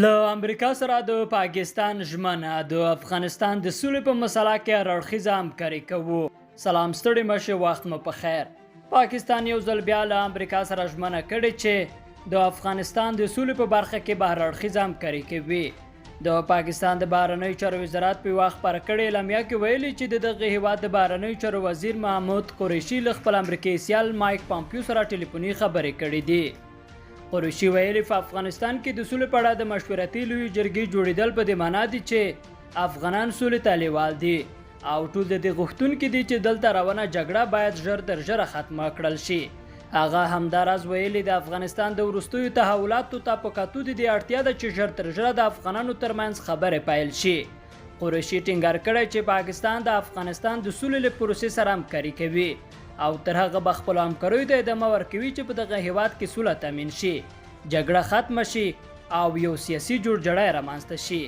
له امریکا سره د پاکستان ژمنه د افغانستان د سولې په مسله کې هر اړخیزه همکاري کوو. سلام ستړي مشه، وخت مو په خیر. پاکستان یو ځل بیا له امریکا سره ژمنه کړې چې د افغانستان د سولې په برخه کې به هر اړخیزه همکاري کوي. د پاکستان د بهرنیو چارو وزارت په وخت پر کړې اعلامیه کې ویلي چې د دغه هیواد د بهرنیو چارو وزیر محمود قریشي له خپل امریکایي سیال مایک پامپیو سره ټلیفوني خبرې کړې دي. قریشي ویلي په افغانستان کې د سولې په اړه د مشورتي لویې جرګې جوړېدل په دې معنا دي چې افغانان سولې ته لیوال دي او ټول د دې غوښتونکي دي چې دلته روانه جګړه باید ژر تر ژره ختمه کړل شي. هغه همداراز ویلي د افغانستان د وروستیو تحولاتو ته په کتو د دې اړتیا ده چې ژر تر ژره د افغانانو ترمنځ خبرې پیل شي. قریشي ټینګار کړی چې پاکستان د افغانستان د سولې له پروسې سره همکاري کوي او تر هغه به خپلو همکاریو ته ادامه ورکوي چې په دغه هیواد کې سوله تامین شي، جګړه ختمه شي او یو سیاسي جوړجاړی رامنځته شي.